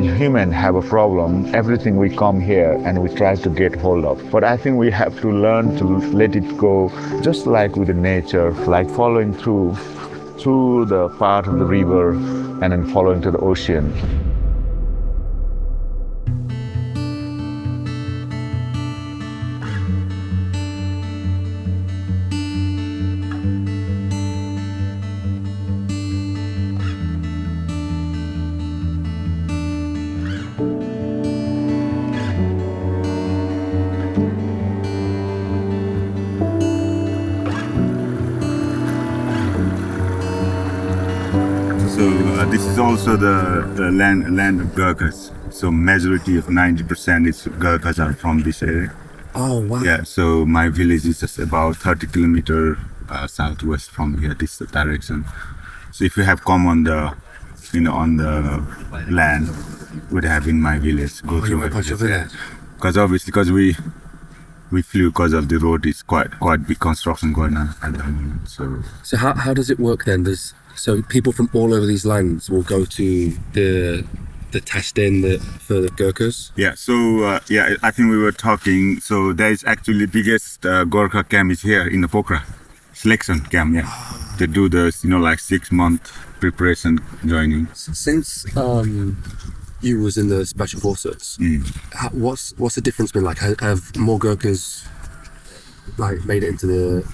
we human have a problem, everything we come here and we try to get hold of. But I think we have to learn to let it go, just like with the nature, like following through the part of the river and then following to the ocean. So this is also the land of Gurkhas. So majority of 90% is Gurkhas are from this area. Oh wow! Yeah. So my village is just about 30 kilometer southwest from here, this direction. So if you have come on the, on the land, would have in my village. Go through my village. Because obviously, because we flew because of the road is quite big construction going on at the moment. So how does it work then? So people from all over these lands will go to the testing for the Gurkhas? Yeah, so I think we were talking, so there is actually biggest Gurkha camp is here in the Pokhara, selection camp, yeah. They do this, like 6-month preparation joining. Since you was in the special forces, what's the difference been like? Have more Gurkhas made it into the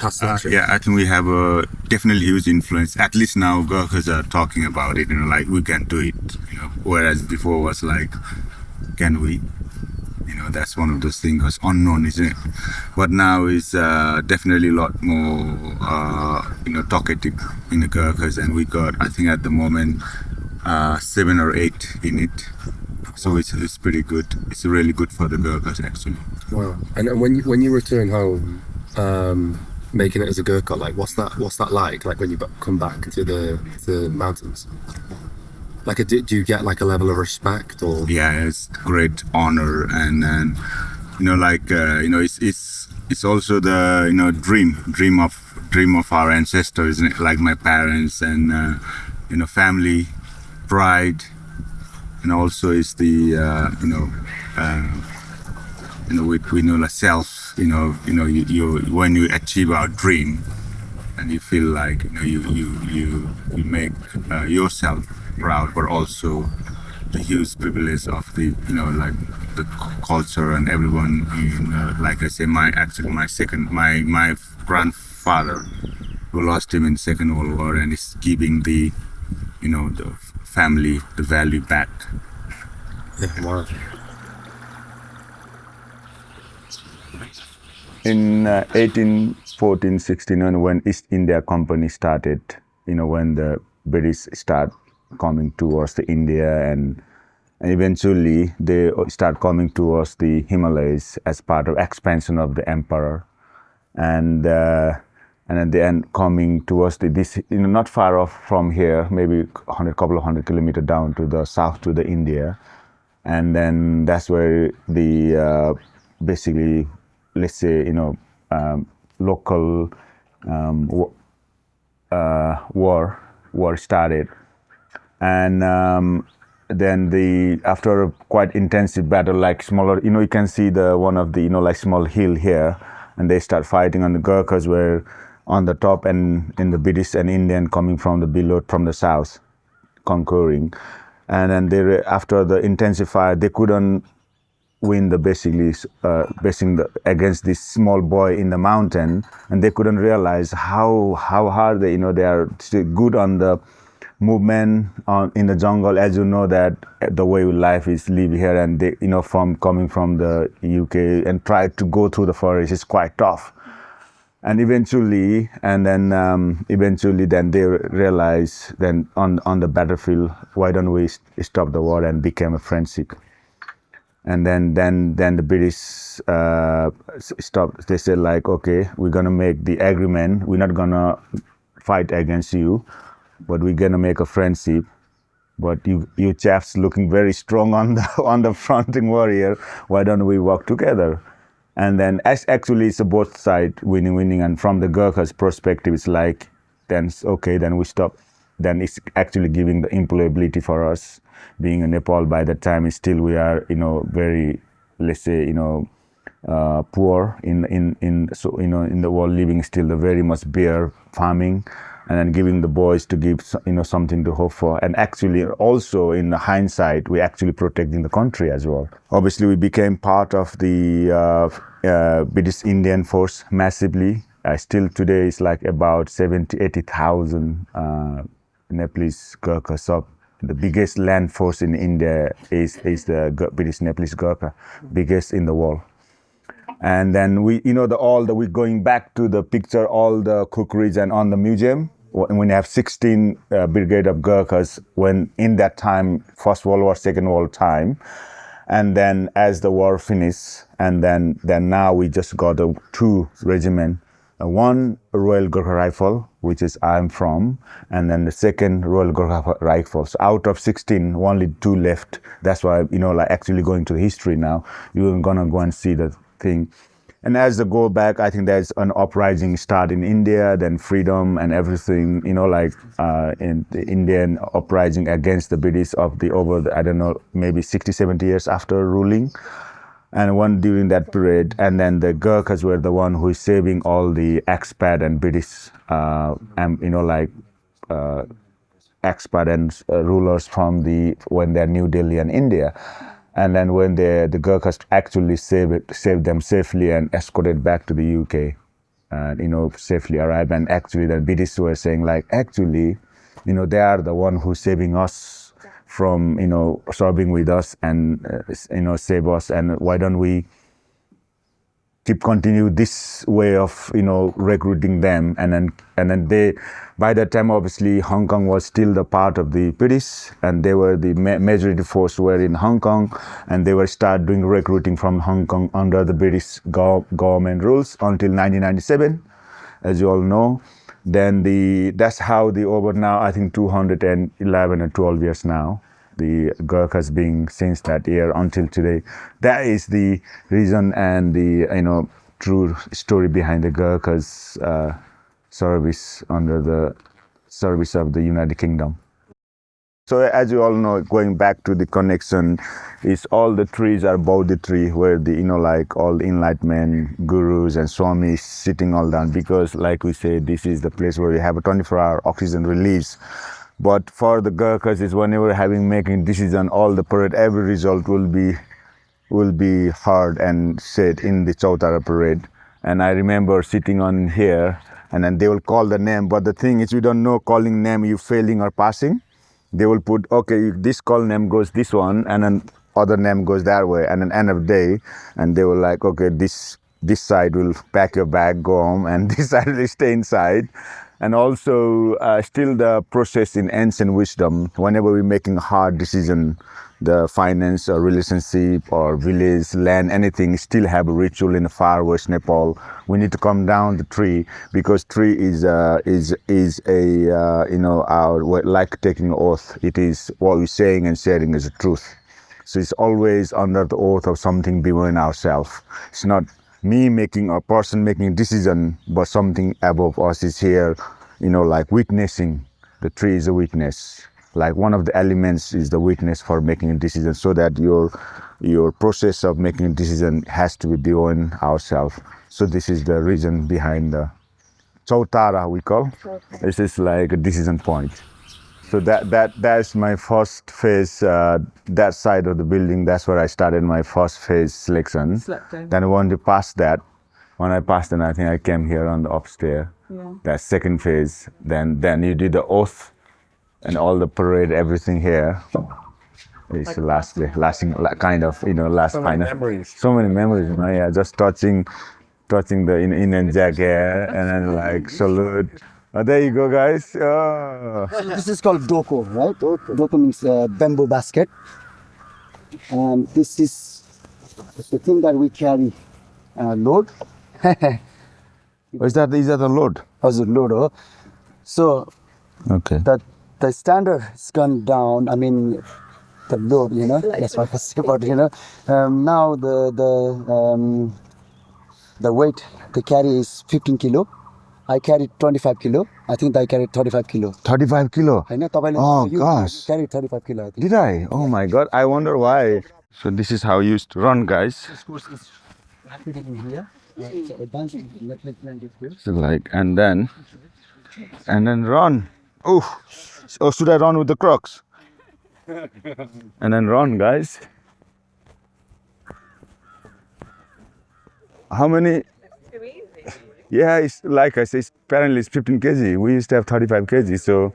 past selection? I think we have a definitely huge influence. At least now Gurkhas are talking about it, like we can do it, whereas before was like, can we? That's one of those things was unknown, isn't it? But now is definitely a lot more, talkative in the Gurkhas, and we got, I think at the moment, 7 or 8 in it. So it's pretty good. It's really good for the Gurkhas actually. Wow! And when you return home, making it as a Gurkha, what's that like? Like when you come back to the mountains, do you get a level of respect or? Yeah, it's great honor, and it's also the dream of our ancestors, isn't it? Like my parents and family, pride. And also is the we know self. You when you achieve our dream, and you feel like you make yourself proud, but also the huge privilege of the the culture and everyone. Like I say, my grandfather who lost him in the Second World War, and is giving the the family the value back. Yeah, wow. In 1814-16, when East India Company started, when the British start coming towards the India, and eventually they start coming towards the Himalayas as part of expansion of the emperor, and at the end coming towards this, not far off from here, maybe couple of hundred kilometers down to the south to the India, and then that's where the basically, let's say, local war started, and then after a quite intensive battle, like smaller, you can see one of the small hill here, and they start fighting, on the Gurkhas were on the top, and in the British and Indian coming from the below, from the south, conquering, and then after the intensive fire, they couldn't win against this small boy in the mountain, and they couldn't realize how hard they are still good on the movement in the jungle, as that the way life is live here, and they from coming from the UK and try to go through the forest is quite tough. And eventually then they realize, then on the battlefield, why don't we stop the war, and became a friendship. And then the British stopped. They said okay, we're gonna make the agreement. We're not gonna fight against you, but we're gonna make a friendship. But you chaps looking very strong on the fronting warrior. Why don't we work together? And then actually it's a both side winning. And from the Gurkhas' perspective, it's then we stop then it's actually giving the employability for us. Being in Nepal by that time, still we are, very, let's say, poor in the world, living still the very much bare farming, and then giving the boys to give something to hope for. And actually also in hindsight, we actually protecting the country as well. Obviously we became part of the British Indian force massively. Still today it's like about 70,000-80,000 Nepalese Gurkha. So the biggest land force in India is the British Nepalese Gurkha, biggest in the world. And then we going back to the picture, all the cookeries and on the museum, when we have 16 brigade of Gurkhas, when in that time, First World War, Second World War time, and then as the war finished, and then now we just got 2 regiment, one Royal Gurkha Rifle, which is I'm from, and then the second Royal Gurkha Rifle. So out of 16, only 2 left. That's why, like actually going to history now, you're gonna go and see the thing. And as the go back, I think there's an uprising start in India, then freedom and everything, in the Indian uprising against the British maybe 60, 70 years after ruling. And one during that period, and then the Gurkhas were the one who is saving all the expat and British, expat and rulers from when they're New Delhi and India. And then when the Gurkhas actually saved them safely and escorted back to the UK, and safely arrived. And actually the British were saying like, actually, they are the one who's saving us from serving with us and save us, and why don't we continue this way of recruiting them. And then they, by that time obviously Hong Kong was still the part of the British, and they were the majority force were in Hong Kong, and they were start doing recruiting from Hong Kong under the British government rules until 1997, as you all know. Then that's how the over now, I think 211 and 12 years now, the Gurkhas being since that year until today. That is the reason and the true story behind the Gurkhas service under the service of the United Kingdom. So as you all know, going back to the connection, is all the trees are Bodhi tree, where the like all the enlightenment gurus and swamis sitting all down, because like we say, this is the place where we have a 24-hour oxygen release. But for the Gurkhas is whenever making decision, all the parade, every result will be heard and said in the Chautara parade. And I remember sitting on here, and then they will call the name, but the thing is, we don't know calling name, you failing or passing. They will put, okay, this call name goes this one, and then other name goes that way, and then end of the day, and they will like, okay, this side will pack your bag, go home, and this side will stay inside. And also, still the process in ancient wisdom, whenever we're making a hard decision, the finance or relationship or village, land, anything, still have a ritual in the far west Nepal. We need to come down the tree, because tree is our like taking oath. It is what we're saying and sharing is the truth. So it's always under the oath of something beyond ourselves. It's not me making a person making a decision, but something above us is here, like witnessing. The tree is a witness. Like one of the elements is the witness for making a decision, so that your process of making a decision has to be beyond ourselves. So this is the reason behind the Chautara we call. This is like a decision point. So that's my first phase, that side of the building. That's where I started my first phase selection. Then I wanted to pass that. When I passed, then I think I came here on the upstairs. Yeah. That second phase. Then you did the oath and all the parade, everything here. It's the last day, lasting kind of, last final. So many memories. So many memories, yeah. Just touching the Indian jacket and then like salute. Oh, there you go, guys. Oh. This is called doko, right? Doko means bamboo basket. And this is the thing that we carry load. Is that the load? As a load, oh. So okay. The standard has gone down. I mean, the load, that's what I say about, now the weight they carry is 15 kilo. I carried 25 kilo. I think I carried 35 kilo. 35 kilo. I know. Oh, gosh. Carried 35 kilo. I think. Did I? Oh my God. I wonder why. So this is how you used to run, guys. This course is happening in here. It's advanced land here. So like, and then run. Oh, or should I run with the Crocs? And then run, guys. How many? Yeah, it's like I say, apparently it's 15 kg. We used to have 35 kg, so.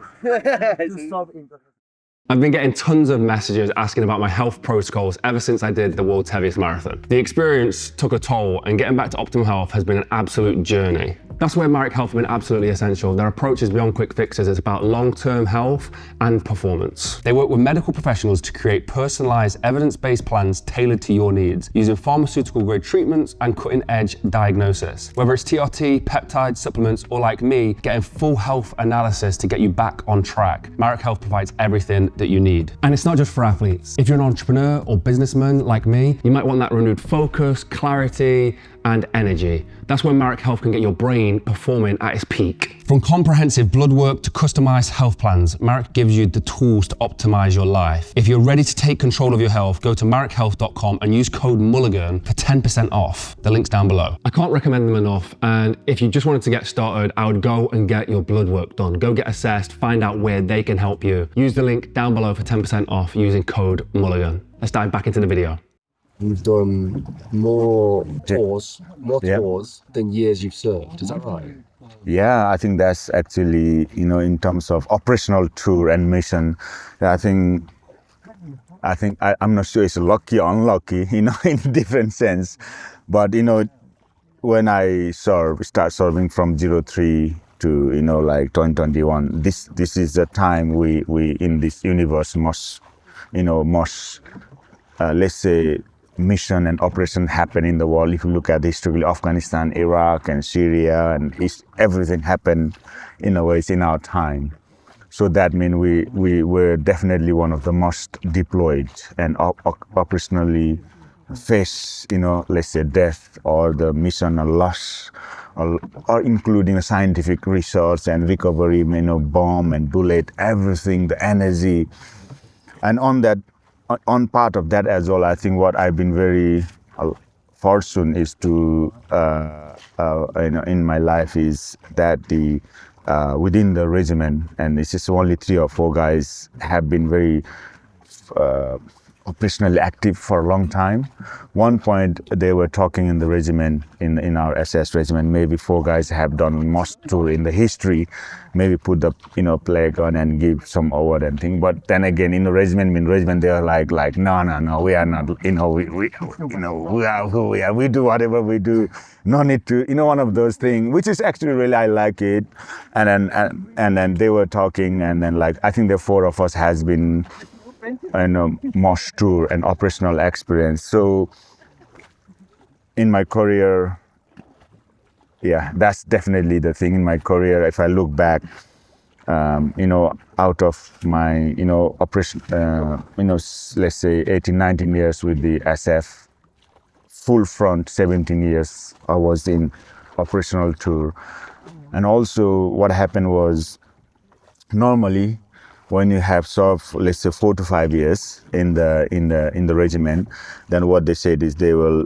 I've been getting tons of messages asking about my health protocols ever since I did the world's heaviest marathon. The experience took a toll, and getting back to optimal health has been an absolute journey. That's where Marek Health have been absolutely essential. Their approach is beyond quick fixes. It's about long-term health and performance. They work with medical professionals to create personalized, evidence-based plans tailored to your needs, using pharmaceutical-grade treatments and cutting-edge diagnosis. Whether it's TRT, peptides, supplements, or like me, getting full health analysis to get you back on track, Marek Health provides everything that you need. And it's not just for athletes. If you're an entrepreneur or businessman like me, you might want that renewed focus, clarity, and energy. That's when Marek Health can get your brain performing at its peak. From comprehensive blood work to customized health plans, Marek gives you the tools to optimize your life. If you're ready to take control of your health, go to marekhealth.com and use code Mulligan for 10% off. The link's down below. I can't recommend them enough. And if you just wanted to get started, I would go and get your blood work done. Go get assessed, find out where they can help you. Use the link down below for 10% off using code Mulligan. Let's dive back into the video. You've done more tours Yeah. than years you've served. Is that right? Yeah, I think that's actually, in terms of operational tour and mission, I'm not sure it's lucky or unlucky, in different sense. But, when I start serving from 03 to, like 2021, this is the time we in this universe must, let's say, mission and operation happen in the world. If you look at historically, Afghanistan, Iraq, and Syria, and everything happened in a way in our time. So that means we were definitely one of the most deployed and operationally face, let's say, death or the mission or loss, or including scientific research and recovery, bomb and bullet, everything, the energy, and on part of that as well, I think what I've been very fortunate is to, in my life is that within the regiment, and it's just only 3 or 4 guys have been very operationally active for a long time. One point they were talking in the regiment, in our SAS regiment, maybe 4 guys have done most tour in the history, maybe put the flag on and give some award and thing. But then again, in the regiment, they are like no, we are not, we are who we are, we do whatever we do, no need to, one of those things, which is actually really, I like it. And then they were talking, and then I think the 4 of us has been most tour and operational experience. So in my career, yeah, that's definitely the thing in my career. If I look back, out of my, operation, let's say 18, 19 years with the SF, full front 17 years, I was in operational tour. And also what happened was, normally, when you have served, let's say 4 to 5 years in the regiment, then what they said is they will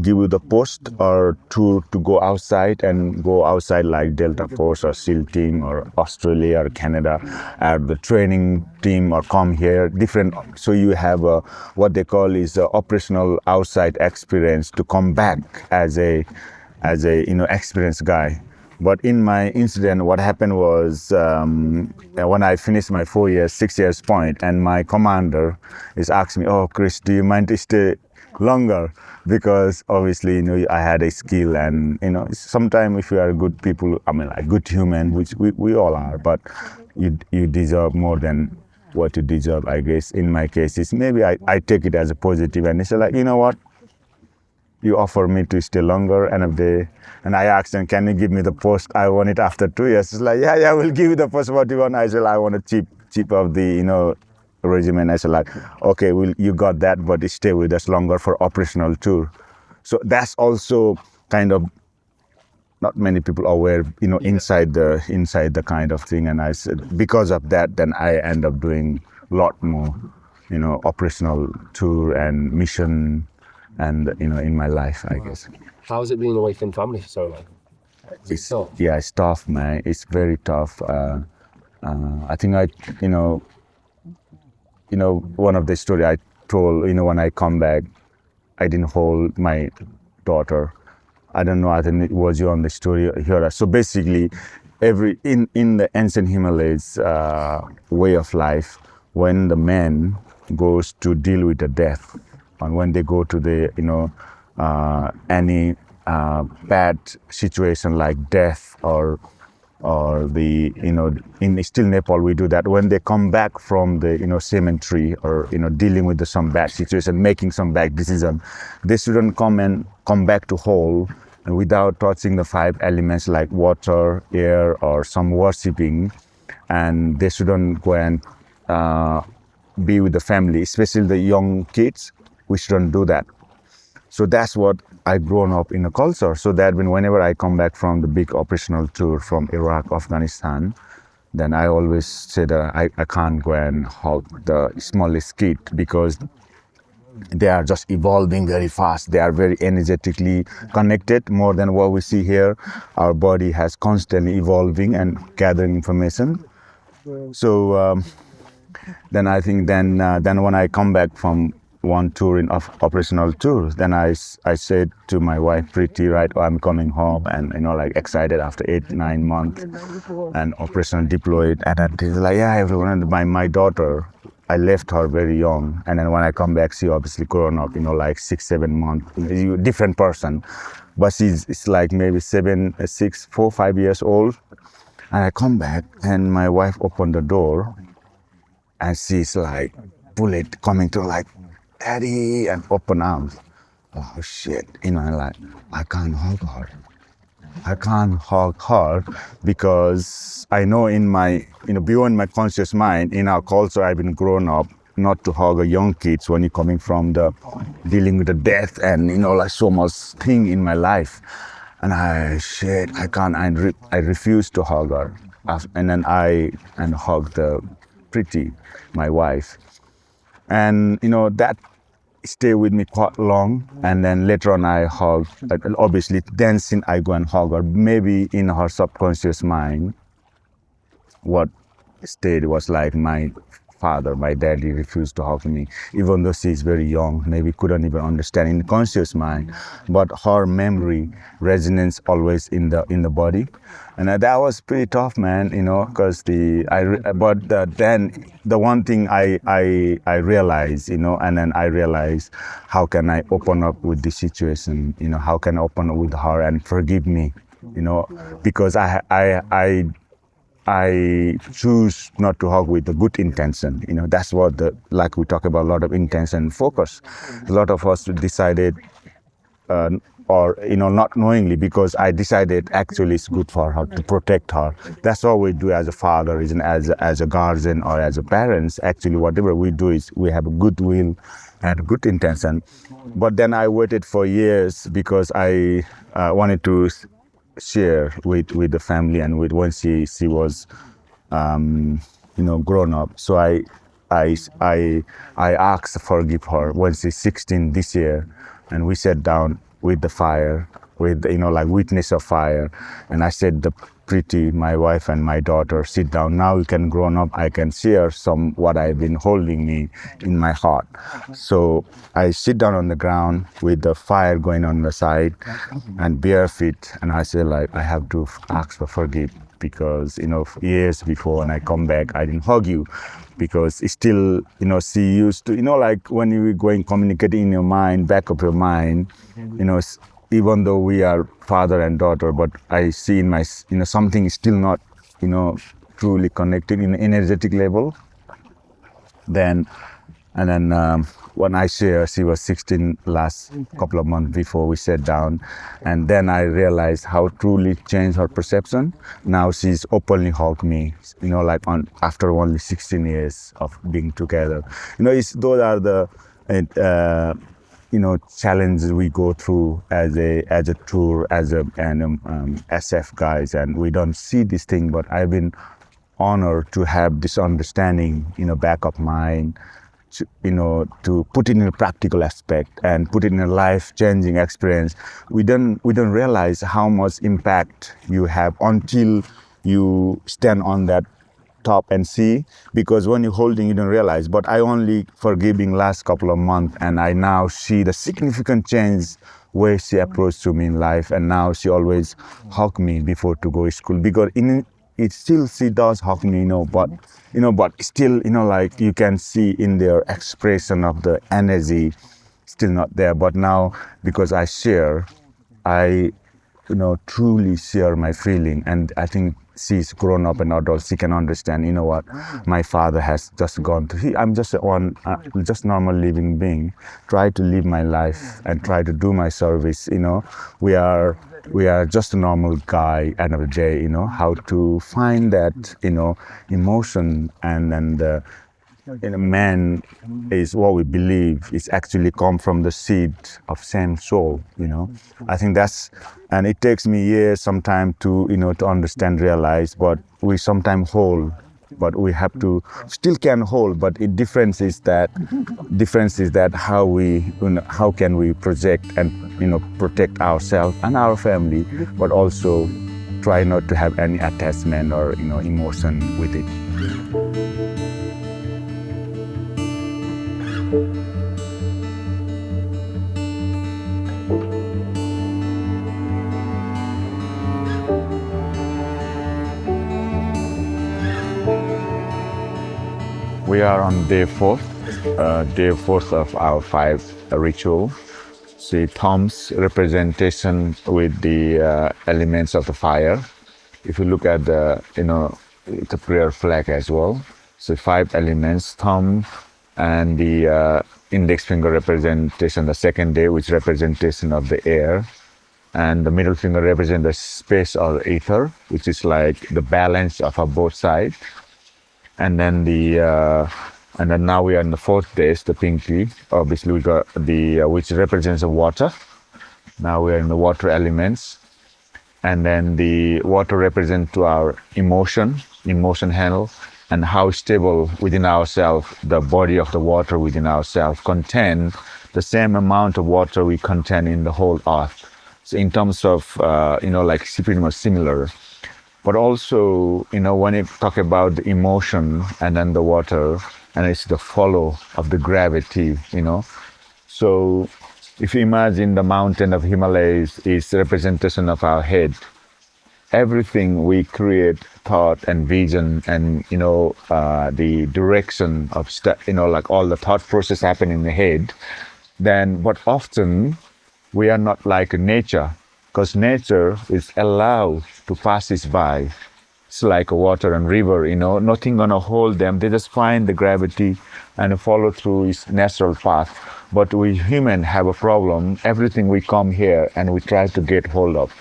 give you the post or tour to go outside like Delta Force or SEAL team or Australia or Canada, at the training team, or come here different. So you have what they call is a operational outside experience to come back as a experienced guy. But in my incident, what happened was, when I finished my 6 years point, and my commander is asking me, "Oh, Chris, do you mind to stay longer?" Because obviously, I had a skill, and sometimes if you are good people, good human, which we all are, but you deserve more than what you deserve, I guess. In my case, it's maybe I take it as a positive, and it's like, you know what? You offer me to stay longer, and I asked them, "Can you give me the post? I want it after 2 years." It's like, yeah, we'll give you the post. What do you want? I said, I want to cheap of the, regiment. I said, okay, you got that, but stay with us longer for operational tour. So that's also kind of not many people are aware, inside the kind of thing. And I said, because of that, then I end up doing a lot more, operational tour and mission, and in my life, I guess. How's it being away from family for so long? It's tough, man. It's very tough. I think one of the story I told, when I come back, I didn't hold my daughter. I don't know, I think it was you on the story here. So basically, in the ancient Himalayas way of life, when the man goes to deal with the death, and when they go to the, any bad situation like death or the, in still Nepal we do that. When they come back from the, cemetery or, dealing with some bad situation, making some bad decision, they shouldn't come back to whole and without touching the 5 elements like water, air, or some worshipping, and they shouldn't go and be with the family, especially the young kids. We shouldn't do that. So that's what I grown up in a culture. So that whenever I come back from the big operational tour from Iraq, Afghanistan, then I always said I can't go and hug the smallest kid because they are just evolving very fast. They are very energetically connected more than what we see here. Our body has constantly evolving and gathering information. So then I think then when I come back from one tour in operational tour, then I said to my wife, Preeti, right, I'm coming home, and excited after 8-9 months and operational deployed, and then she's like, yeah, everyone. My daughter, I left her very young, and then when I come back, she obviously grown up, 6-7 months, different person, but it's like maybe 4-5 years old, and I come back, and my wife opened the door, and she's like, bullet coming to like, Daddy, and open arms. Oh shit, I can't hug her. I can't hug her because I know in my, beyond my conscious mind, in our culture, I've been grown up not to hug a young kids when you're coming from the dealing with the death and, so much thing in my life. And I can't, I refuse to hug her. And then I hug the Preeti, my wife. And, that stayed with me quite long. And then later on I hug, obviously dancing, I go and hug her. Maybe in her subconscious mind, what stayed was like my father, my daddy refused to hug me, even though she's very young, maybe couldn't even understand in conscious mind, but her memory resonance always in the body. And that was pretty tough, man, because then the one thing I realized, and then I realized, how can I open up with this situation, how can I open up with her and forgive me, because I choose not to hug with a good intention. That's what like we talk about, a lot of intention and focus. A lot of us decided, or not knowingly, because I decided actually it's good for her to protect her. That's what we do as a father, as a guardian or as a parents. Actually, whatever we do is we have a good will and a good intention. But then I waited for years because I wanted to share with the family and with when she was grown up. So I asked to forgive her when she's 16 this year, and we sat down with the fire, with like witness of fire, and I said, the Preeti, my wife and my daughter, sit down now. You can grown up. I can share some what I've been holding me in my heart. So I sit down on the ground with the fire going on the side and bare feet, and I say like, I have to ask for forgive because years before when I come back I didn't hug you because it's still she used to like when you were going communicating in your mind, back of your mind, even though we are father and daughter, but I see in my, something is still not, truly connected in an energetic level. Then when I share, she was 16 last couple of months before we sat down. And then I realized how truly changed her perception. Now she's openly hugged me, like after only 16 years of being together. Those are the, challenges we go through as a tour, as a SF guys, and we don't see this thing. But I've been honored to have this understanding, back of mind, to put it in a practical aspect and put it in a life-changing experience. We don't realize how much impact you have until you stand on that top and see, because when you're holding you don't realize. But I only forgiving last couple of months, and I now see the significant change way she approached to me in life. And now she always hug me before to go to school, because it still she does hug me, but still, like you can see in their expression of the energy still not there. But now, because I share, I truly share my feeling, and I think she's grown up and adult. She can understand. My father has just gone through. I'm just just normal living being. Try to live my life and try to do my service. We are just a normal guy. End of the day, how to find that emotion, and then man is what we believe is actually come from the seed of same soul. I think that's, and it takes me years sometimes to to understand, realize. But we sometimes hold, but we have to still can hold. But the difference is that how we how can we project and protect ourselves and our family, but also try not to have any attachment or emotion with it. We are on day 4th of our 5 ritual. See Tom's representation with the elements of the fire. If you look at it's a prayer flag as well. So 5 elements, thumb, and the index finger representation the second day, which representation of the air, and the middle finger represent the space or ether, which is like the balance of both sides. And then now we are in the 4th day, the pinky. Obviously we got the which represents the water. Now we are in the water elements, and then the water represents to our emotion handle, and how stable within ourselves, the body of the water within ourselves contain the same amount of water we contain in the whole earth. So in terms of, like pretty much similar. But also, when you talk about the emotion and then the water, and it's the follow of the gravity, So if you imagine the mountain of Himalayas is representation of our head, everything we create, thought and vision, and the direction of like all the thought process happen in the head. Then, but often we are not like nature, because nature is allowed to pass us by. It's like a water and river, nothing gonna hold them. They just find the gravity and follow through its natural path. But we human have a problem. Everything we come here and we try to get hold of,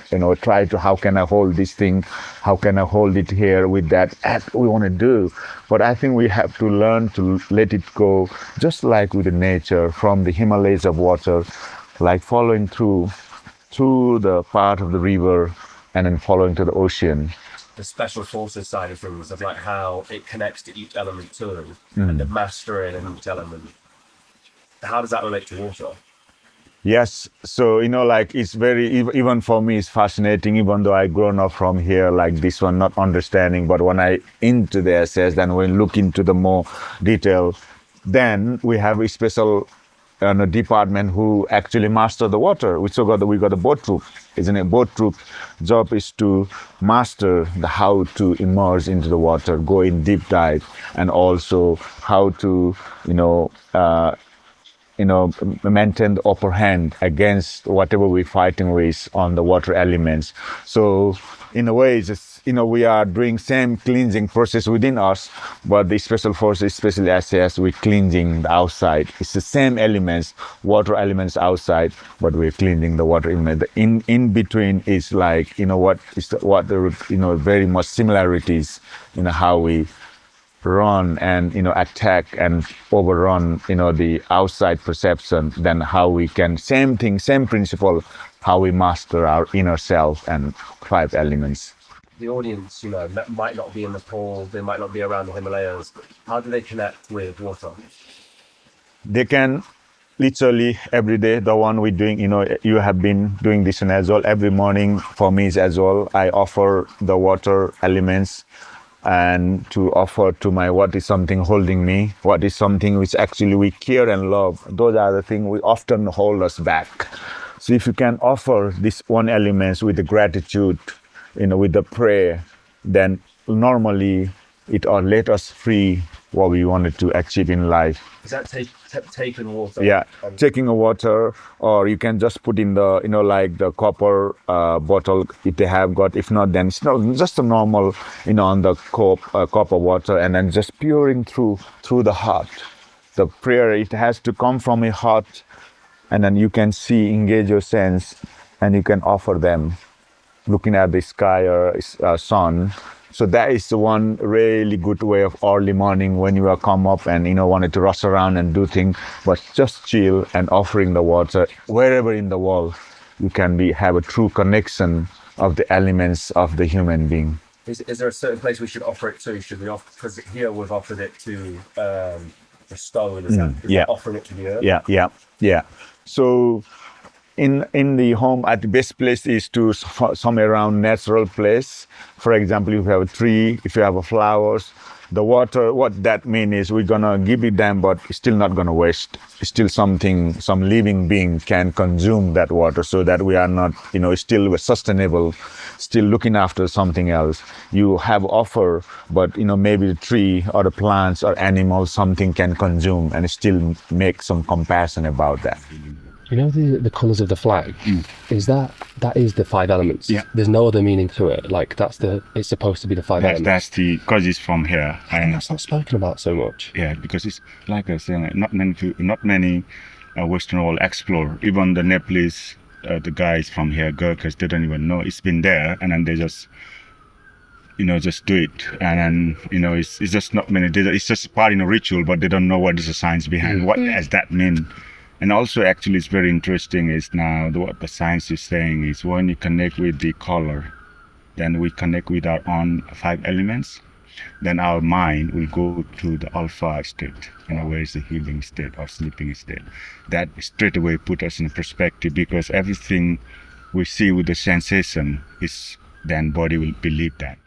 how can I hold this thing? How can I hold it here with that? That's what we want to do. But I think we have to learn to let it go, just like with the nature, from the Himalayas of water, like following through the part of the river and then following to the ocean. The special forces side of things, of like how it connects to each element too, and the mastering in each element. How does that relate to water? Yes, so like it's very, even for me it's fascinating, even though I grown up from here like this one, not understanding. But when I into the SS, then we look into the more detail, then we have a special department who actually master the water. We got the boat troop, isn't it? Boat troop job is to master the how to immerse into the water, go in deep dive, and also how to maintain the upper hand against whatever we're fighting with on the water elements. So in a way, it's just, we are doing same cleansing process within us, but the special forces, especially SAS, we're cleansing the outside. It's the same elements, water elements outside, but we're cleansing the water element. In between is like, what the very much similarities in how we run and attack and overrun the outside perception, then how we can, same thing, same principle, how we master our inner self and 5 elements. The audience, might not be in Nepal, they might not be around the Himalayas. How do they connect with water? They can literally every day, the one we're doing, you have been doing this one as well. Every morning for me is as well, I offer the water elements and to offer to my what is something holding me, what is something which actually we care and love. Those are the things we often hold us back. So if you can offer this one element with the gratitude, with the prayer, then normally it or let us free what we wanted to achieve in life. Is that taking water? Yeah, taking a water, or you can just put in the, like the copper bottle if they have got. If not, then it's not just a normal, on the copper water, and then just pouring through the heart. The prayer, it has to come from a heart, and then you can see, engage your sense, and you can offer them, looking at the sky or sun. So that is the one really good way of early morning when you are come up and wanted to rush around and do things, but just chill and offering the water wherever in the world you can have a true connection of the elements of the human being. Is there a certain place we should offer it to? Should we offer? Because here we've offered it to the stone. Is that offering it to the earth? Yeah. So in the home, at the best place is to somewhere around natural place. For example, if you have a tree, if you have a flowers, the water, what that means is we're gonna give it them, but it's still not gonna waste. It's still some living being can consume that water, so that we are not, still sustainable, still looking after something else. You have offer, but maybe the tree or the plants or animals, something can consume, and still make some compassion about that. The colours of the flag, is that is the 5 elements? Yeah. There's no other meaning to it. Like it's supposed to be the 5 elements. That's because it's from here. And that's not spoken about so much. Yeah, because it's like I said, not many Western world explore. Even the Nepalese, the guys from here, Gurkhas, they don't even know it's been there, and then they just just do it, and then it's just not many. It's just part in a ritual, but they don't know what is the science behind. What does that mean? And also, actually, it's very interesting is now what the science is saying is when you connect with the color, then we connect with our own 5 elements, then our mind will go to the alpha state, where is the healing state or sleeping state. That straight away put us in perspective, because everything we see with the sensation is then body will believe that.